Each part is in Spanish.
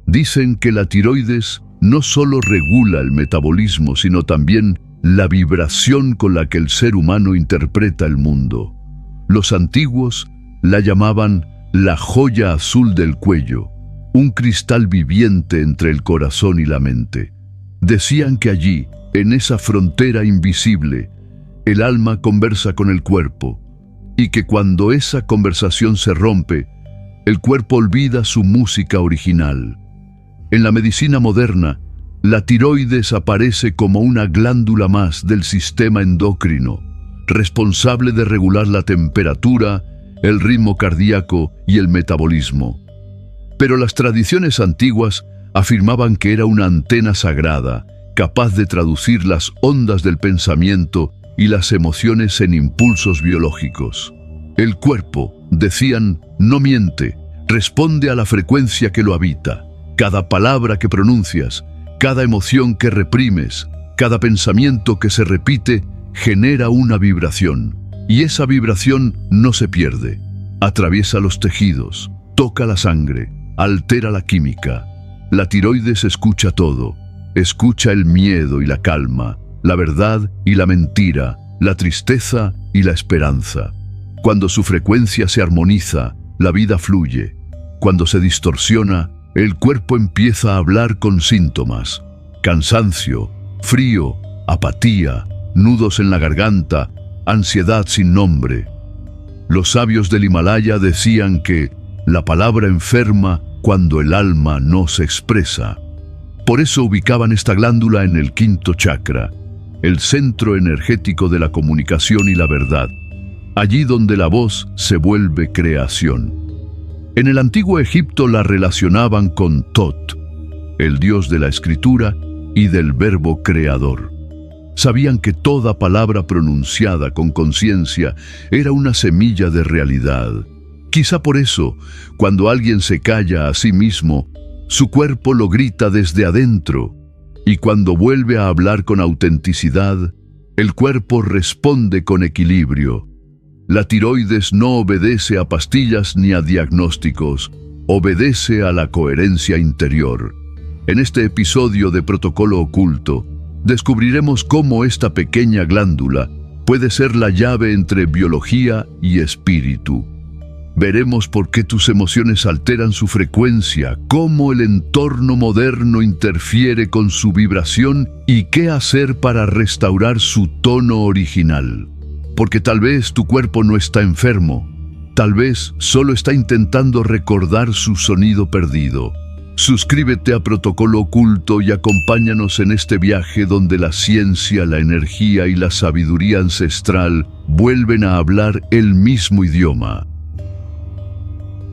Dicen que la tiroides no solo regula el metabolismo, sino también la vibración con la que el ser humano interpreta el mundo. Los antiguos la llamaban la joya azul del cuello, un cristal viviente entre el corazón y la mente. Decían que allí, en esa frontera invisible, el alma conversa con el cuerpo, y que cuando esa conversación se rompe, el cuerpo olvida su música original. En la medicina moderna, la tiroides aparece como una glándula más del sistema endocrino, responsable de regular la temperatura, el ritmo cardíaco y el metabolismo. Pero las tradiciones antiguas afirmaban que era una antena sagrada, capaz de traducir las ondas del pensamiento y las emociones en impulsos biológicos. El cuerpo, decían, no miente, responde a la frecuencia que lo habita. Cada palabra que pronuncias, cada emoción que reprimes, cada pensamiento que se repite, genera una vibración. Y esa vibración no se pierde. Atraviesa los tejidos, toca la sangre, altera la química. La tiroides escucha todo. Escucha el miedo y la calma, la verdad y la mentira, la tristeza y la esperanza. Cuando su frecuencia se armoniza, la vida fluye. Cuando se distorsiona, el cuerpo empieza a hablar con síntomas: cansancio, frío, apatía, nudos en la garganta, ansiedad sin nombre. Los sabios del Himalaya decían que la palabra enferma cuando el alma no se expresa. Por eso ubicaban esta glándula en el quinto chakra, el centro energético de la comunicación y la verdad, allí donde la voz se vuelve creación. En el antiguo Egipto la relacionaban con Tot, el dios de la escritura y del verbo creador. Sabían que toda palabra pronunciada con conciencia era una semilla de realidad. Quizá por eso, cuando alguien se calla a sí mismo, su cuerpo lo grita desde adentro, y cuando vuelve a hablar con autenticidad, el cuerpo responde con equilibrio. La tiroides no obedece a pastillas ni a diagnósticos, obedece a la coherencia interior. En este episodio de Protocolo Oculto, descubriremos cómo esta pequeña glándula puede ser la llave entre biología y espíritu. Veremos por qué tus emociones alteran su frecuencia, cómo el entorno moderno interfiere con su vibración y qué hacer para restaurar su tono original. Porque tal vez tu cuerpo no está enfermo, tal vez solo está intentando recordar su sonido perdido. Suscríbete a Protocolo Oculto y acompáñanos en este viaje donde la ciencia, la energía y la sabiduría ancestral vuelven a hablar el mismo idioma.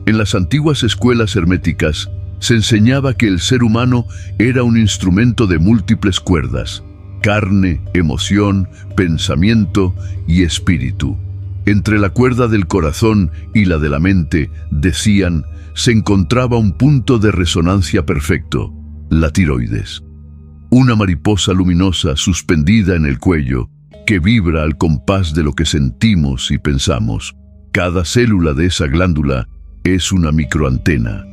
En las antiguas escuelas herméticas se enseñaba que el ser humano era un instrumento de múltiples cuerdas: carne, emoción, pensamiento y espíritu. Entre la cuerda del corazón y la de la mente, decían, se encontraba un punto de resonancia perfecto: la tiroides. Una mariposa luminosa suspendida en el cuello que vibra al compás de lo que sentimos y pensamos. Cada célula de esa glándula es una microantena.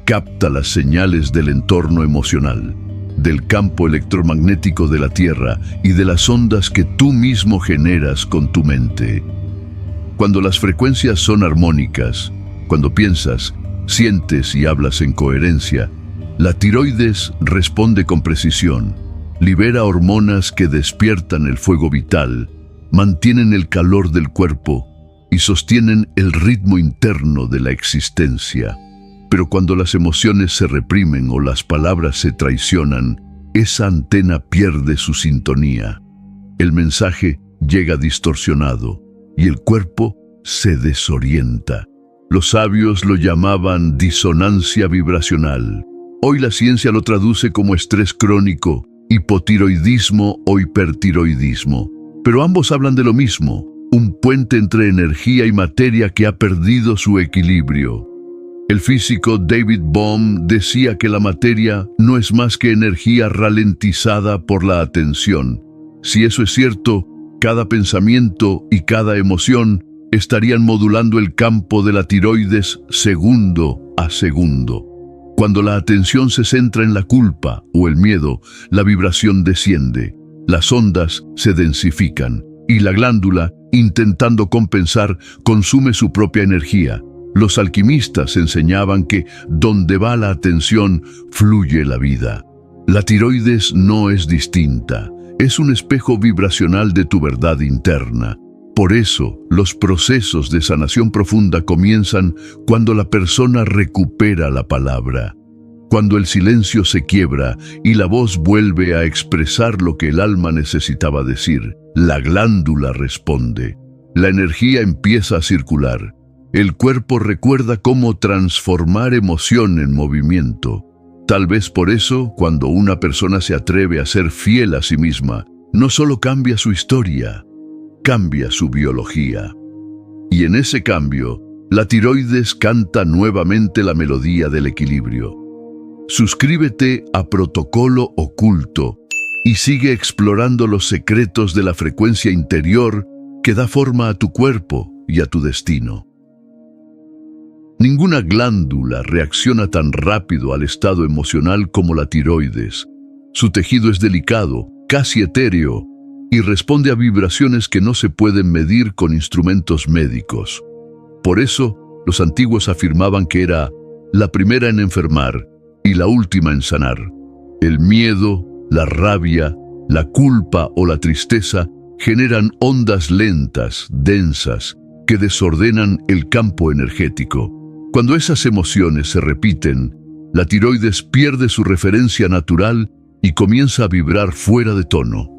Capta las señales del entorno emocional, del campo electromagnético de la Tierra y de las ondas que tú mismo generas con tu mente. Cuando las frecuencias son armónicas, cuando piensas, sientes y hablas en coherencia, la tiroides responde con precisión, libera hormonas que despiertan el fuego vital, mantienen el calor del cuerpo y sostienen el ritmo interno de la existencia. Pero cuando las emociones se reprimen o las palabras se traicionan, esa antena pierde su sintonía. El mensaje llega distorsionado y el cuerpo se desorienta. Los sabios lo llamaban disonancia vibracional. Hoy la ciencia lo traduce como estrés crónico, hipotiroidismo o hipertiroidismo. Pero ambos hablan de lo mismo: un puente entre energía y materia que ha perdido su equilibrio. El físico David Bohm decía que la materia no es más que energía ralentizada por la atención. Si eso es cierto, cada pensamiento y cada emoción estarían modulando el campo de la tiroides segundo a segundo. Cuando la atención se centra en la culpa o el miedo, la vibración desciende, las ondas se densifican y la glándula, intentando compensar, consume su propia energía. Los alquimistas enseñaban que donde va la atención, fluye la vida. La tiroides no es distinta, es un espejo vibracional de tu verdad interna. Por eso, los procesos de sanación profunda comienzan cuando la persona recupera la palabra, cuando el silencio se quiebra y la voz vuelve a expresar lo que el alma necesitaba decir. La glándula responde, la energía empieza a circular, el cuerpo recuerda cómo transformar emoción en movimiento. Tal vez por eso, cuando una persona se atreve a ser fiel a sí misma, no solo cambia su historia, cambia su biología. Y en ese cambio, la tiroides canta nuevamente la melodía del equilibrio. Suscríbete a Protocolo Oculto y sigue explorando los secretos de la frecuencia interior que da forma a tu cuerpo y a tu destino. Ninguna glándula reacciona tan rápido al estado emocional como la tiroides. Su tejido es delicado, casi etéreo, y responde a vibraciones que no se pueden medir con instrumentos médicos. Por eso, los antiguos afirmaban que era la primera en enfermar y la última en sanar. El miedo, la rabia, la culpa o la tristeza generan ondas lentas, densas, que desordenan el campo energético. Cuando esas emociones se repiten, la tiroides pierde su referencia natural y comienza a vibrar fuera de tono.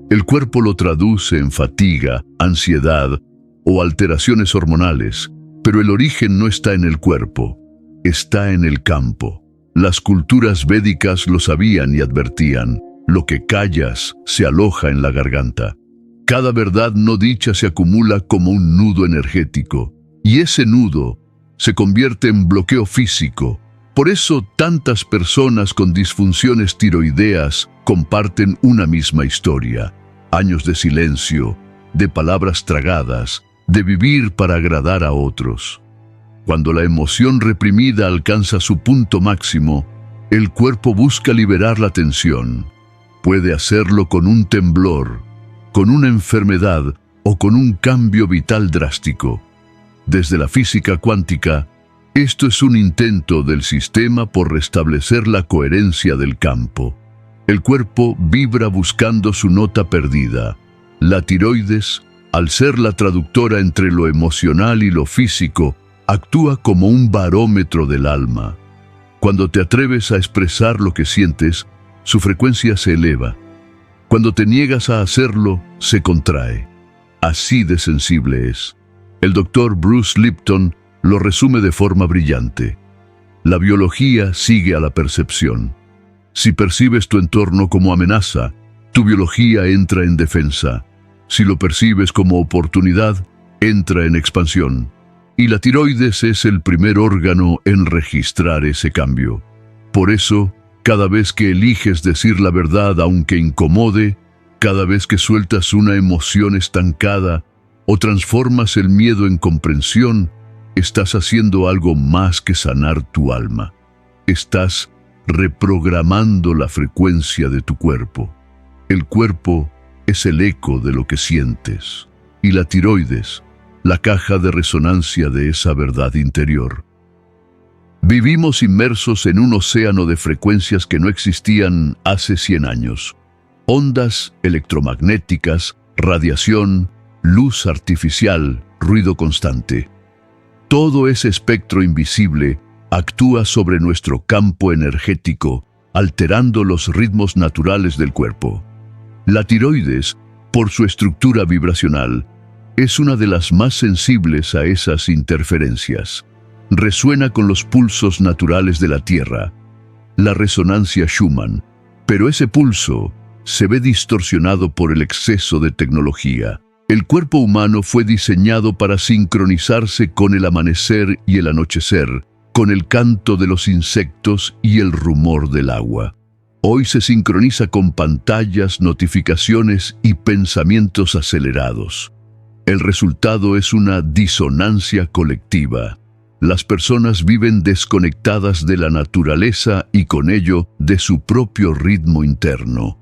El cuerpo lo traduce en fatiga, ansiedad o alteraciones hormonales, pero el origen no está en el cuerpo, está en el campo. Las culturas védicas lo sabían y advertían: lo que callas se aloja en la garganta. Cada verdad no dicha se acumula como un nudo energético, y ese nudo se convierte en bloqueo físico. Por eso tantas personas con disfunciones tiroideas comparten una misma historia: años de silencio, de palabras tragadas, de vivir para agradar a otros. Cuando la emoción reprimida alcanza su punto máximo, el cuerpo busca liberar la tensión. Puede hacerlo con un temblor, con una enfermedad o con un cambio vital drástico. Desde la física cuántica, esto es un intento del sistema por restablecer la coherencia del campo. El cuerpo vibra buscando su nota perdida. La tiroides, al ser la traductora entre lo emocional y lo físico, actúa como un barómetro del alma. Cuando te atreves a expresar lo que sientes, su frecuencia se eleva. Cuando te niegas a hacerlo, se contrae. Así de sensible es. El doctor Bruce Lipton lo resume de forma brillante. La biología sigue a la percepción. Si percibes tu entorno como amenaza, tu biología entra en defensa. Si lo percibes como oportunidad, entra en expansión. Y la tiroides es el primer órgano en registrar ese cambio. Por eso, cada vez que eliges decir la verdad aunque incomode, cada vez que sueltas una emoción estancada o transformas el miedo en comprensión, estás haciendo algo más que sanar tu alma. Estás reprogramando la frecuencia de tu cuerpo. El cuerpo es el eco de lo que sientes, y la tiroides, la caja de resonancia de esa verdad interior. Vivimos inmersos en un océano de frecuencias que no existían hace 100 años. Ondas electromagnéticas, radiación, luz artificial, ruido constante. Todo ese espectro invisible actúa sobre nuestro campo energético, alterando los ritmos naturales del cuerpo. La tiroides, por su estructura vibracional, es una de las más sensibles a esas interferencias. Resuena con los pulsos naturales de la Tierra, la resonancia Schumann, pero ese pulso se ve distorsionado por el exceso de tecnología. El cuerpo humano fue diseñado para sincronizarse con el amanecer y el anochecer, con el canto de los insectos y el rumor del agua. Hoy se sincroniza con pantallas, notificaciones y pensamientos acelerados. El resultado es una disonancia colectiva. las personas viven desconectadas de la naturaleza y con ello de su propio ritmo interno.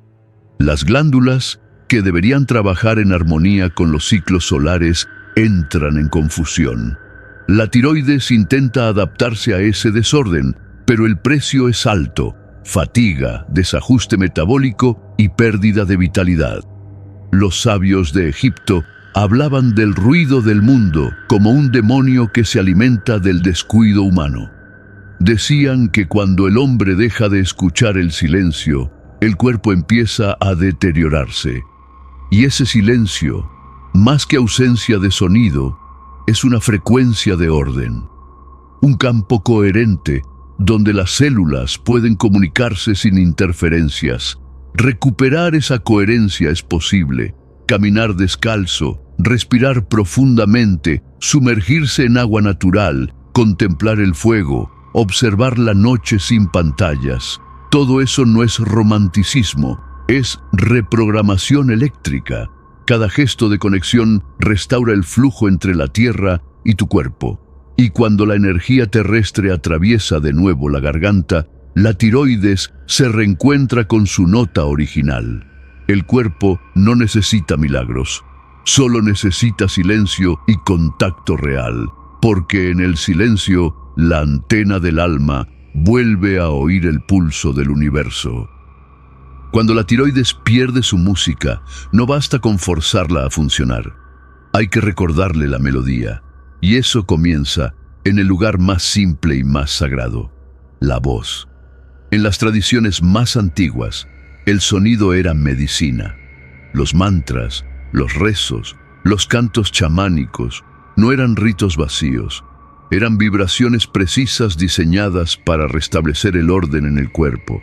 Las glándulas, que deberían trabajar en armonía con los ciclos solares, entran en confusión. La tiroides intenta adaptarse a ese desorden, pero el precio es alto: fatiga, desajuste metabólico y pérdida de vitalidad. Los sabios de Egipto hablaban del ruido del mundo como un demonio que se alimenta del descuido humano. Decían que cuando el hombre deja de escuchar el silencio, el cuerpo empieza a deteriorarse. Y ese silencio, más que ausencia de sonido, es una frecuencia de orden. Un campo coherente donde las células pueden comunicarse sin interferencias. Recuperar esa coherencia es posible. Caminar descalzo, respirar profundamente, sumergirse en agua natural, contemplar el fuego, observar la noche sin pantallas. Todo eso no es romanticismo, es reprogramación eléctrica. Cada gesto de conexión restaura el flujo entre la tierra y tu cuerpo. Y cuando la energía terrestre atraviesa de nuevo la garganta, la tiroides se reencuentra con su nota original. El cuerpo no necesita milagros, solo necesita silencio y contacto real, porque en el silencio, la antena del alma vuelve a oír el pulso del universo. Cuando la tiroides pierde su música, no basta con forzarla a funcionar. Hay que recordarle la melodía, y eso comienza en el lugar más simple y más sagrado: la voz. En las tradiciones más antiguas, el sonido era medicina. Los mantras, los rezos, los cantos chamánicos no eran ritos vacíos, eran vibraciones precisas diseñadas para restablecer el orden en el cuerpo.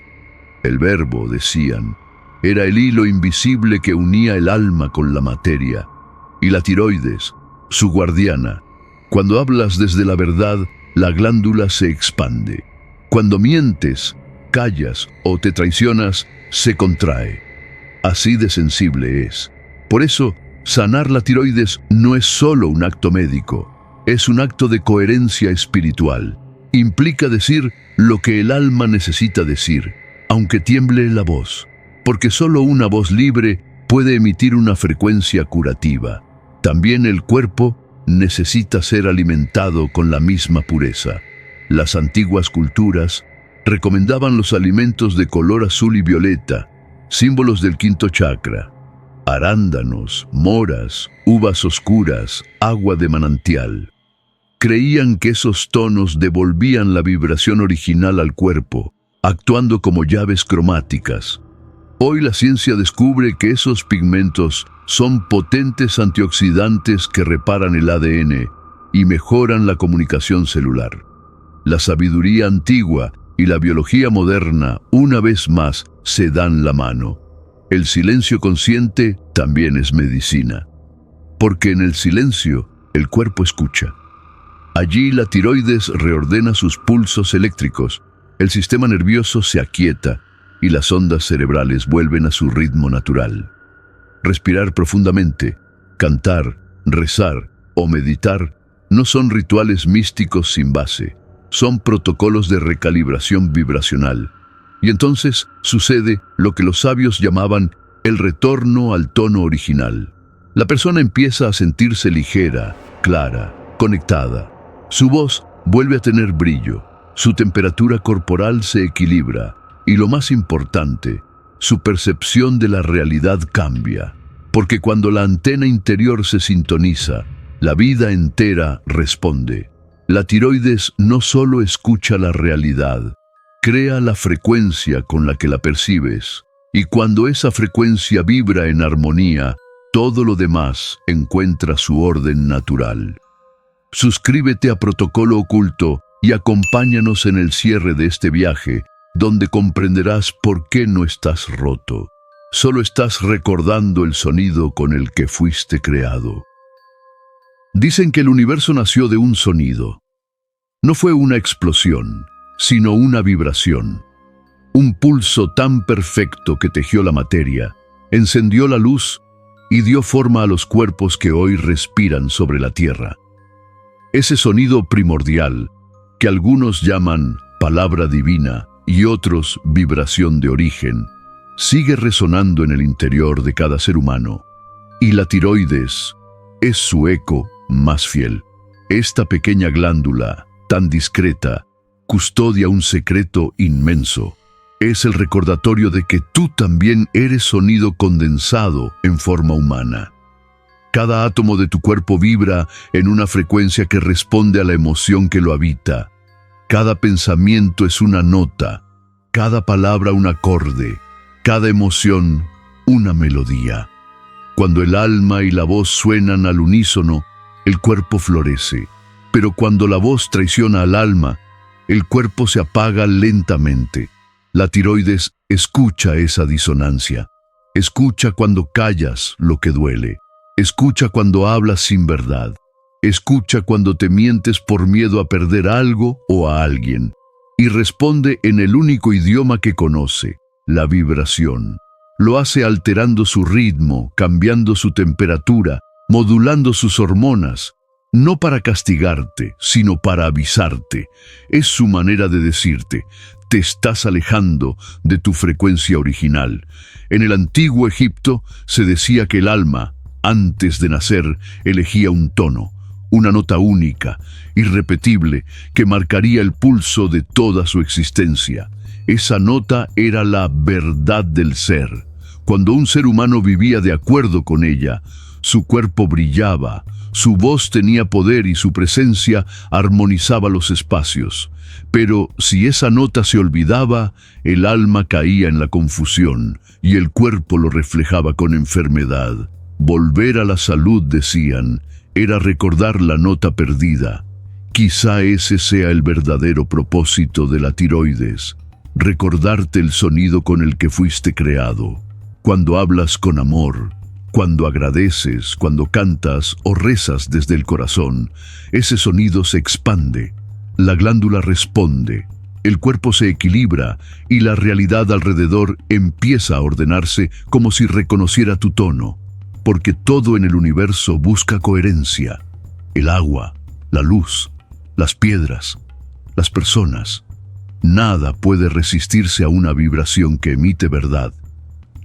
El verbo, decían, era el hilo invisible que unía el alma con la materia, y la tiroides, su guardiana. Cuando hablas desde la verdad, la glándula se expande. Cuando mientes, callas o te traicionas, se contrae. Así de sensible es. Por eso, sanar la tiroides no es solo un acto médico, es un acto de coherencia espiritual. Implica decir lo que el alma necesita decir, aunque tiemble la voz, porque solo una voz libre puede emitir una frecuencia curativa. También el cuerpo necesita ser alimentado con la misma pureza. Las antiguas culturas recomendaban los alimentos de color azul y violeta, símbolos del quinto chakra: arándanos, moras, uvas oscuras, agua de manantial. Creían que esos tonos devolvían la vibración original al cuerpo, actuando como llaves cromáticas. Hoy la ciencia descubre que esos pigmentos son potentes antioxidantes que reparan el ADN y mejoran la comunicación celular. La sabiduría antigua y la biología moderna, una vez más, se dan la mano. El silencio consciente también es medicina, porque en el silencio el cuerpo escucha. Allí la tiroides reordena sus pulsos eléctricos, el sistema nervioso se aquieta y las ondas cerebrales vuelven a su ritmo natural. Respirar profundamente, cantar, rezar o meditar no son rituales místicos sin base, son protocolos de recalibración vibracional. Y entonces sucede lo que los sabios llamaban el retorno al tono original. La persona empieza a sentirse ligera, clara, conectada. Su voz vuelve a tener brillo, su temperatura corporal se equilibra y, lo más importante, su percepción de la realidad cambia. Porque cuando la antena interior se sintoniza, la vida entera responde. La tiroides no solo escucha la realidad, crea la frecuencia con la que la percibes. Y cuando esa frecuencia vibra en armonía, todo lo demás encuentra su orden natural. Suscríbete a Protocolo Oculto y acompáñanos en el cierre de este viaje, donde comprenderás por qué no estás roto. Solo estás recordando el sonido con el que fuiste creado. Dicen que el universo nació de un sonido. No fue una explosión, sino una vibración. Un pulso tan perfecto que tejió la materia, encendió la luz y dio forma a los cuerpos que hoy respiran sobre la tierra. Ese sonido primordial, que algunos llaman palabra divina y otros vibración de origen, sigue resonando en el interior de cada ser humano. Y la tiroides es su eco más fiel. Esta pequeña glándula, tan discreta, custodia un secreto inmenso. Es el recordatorio de que tú también eres sonido condensado en forma humana. Cada átomo de tu cuerpo vibra en una frecuencia que responde a la emoción que lo habita. Cada pensamiento es una nota, cada palabra un acorde, cada emoción una melodía. Cuando el alma y la voz suenan al unísono, el cuerpo florece. Pero cuando la voz traiciona al alma, el cuerpo se apaga lentamente. La tiroides escucha esa disonancia. Escucha cuando callas lo que duele. Escucha cuando hablas sin verdad. Escucha cuando te mientes por miedo a perder algo o a alguien. Y responde en el único idioma que conoce, la vibración. Lo hace alterando su ritmo, cambiando su temperatura, modulando sus hormonas. No para castigarte, sino para avisarte. Es su manera de decirte, te estás alejando de tu frecuencia original. En el antiguo Egipto se decía que el alma, antes de nacer, elegía un tono, una nota única, irrepetible, que marcaría el pulso de toda su existencia. Esa nota era la verdad del ser. Cuando un ser humano vivía de acuerdo con ella, su cuerpo brillaba, su voz tenía poder y su presencia armonizaba los espacios. Pero si esa nota se olvidaba, el alma caía en la confusión y el cuerpo lo reflejaba con enfermedad. Volver a la salud, decían, era recordar la nota perdida. Quizá ese sea el verdadero propósito de la tiroides, recordarte el sonido con el que fuiste creado. Cuando hablas con amor, cuando agradeces, cuando cantas o rezas desde el corazón, ese sonido se expande, la glándula responde, el cuerpo se equilibra y la realidad alrededor empieza a ordenarse como si reconociera tu tono, porque todo en el universo busca coherencia. El agua, la luz, las piedras, las personas. Nada puede resistirse a una vibración que emite verdad.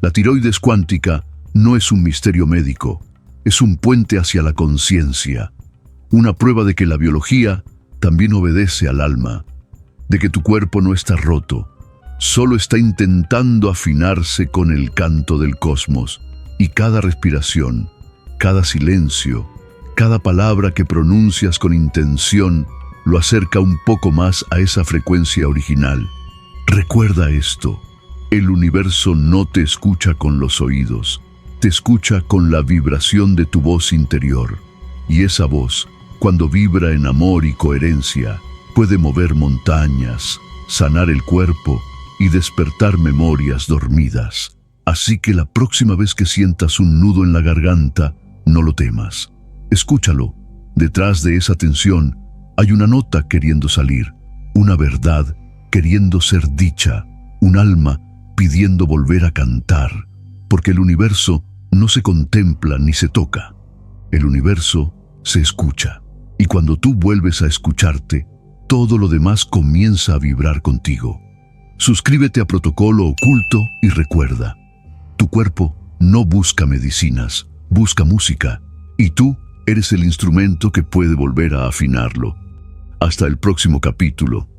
La tiroides cuántica no es un misterio médico, es un puente hacia la conciencia, una prueba de que la biología también obedece al alma, de que tu cuerpo no está roto, solo está intentando afinarse con el canto del cosmos, y cada respiración, cada silencio, cada palabra que pronuncias con intención lo acerca un poco más a esa frecuencia original. Recuerda esto. El universo no te escucha con los oídos, te escucha con la vibración de tu voz interior. Y esa voz, cuando vibra en amor y coherencia, puede mover montañas, sanar el cuerpo y despertar memorias dormidas. Así que la próxima vez que sientas un nudo en la garganta, no lo temas. Escúchalo. Detrás de esa tensión hay una nota queriendo salir, una verdad queriendo ser dicha, un alma pidiendo volver a cantar, porque el universo no se contempla ni se toca. El universo se escucha, y cuando tú vuelves a escucharte, todo lo demás comienza a vibrar contigo. Suscríbete a Protocolo Oculto y recuerda, tu cuerpo no busca medicinas, busca música, y tú eres el instrumento que puede volver a afinarlo. Hasta el próximo capítulo.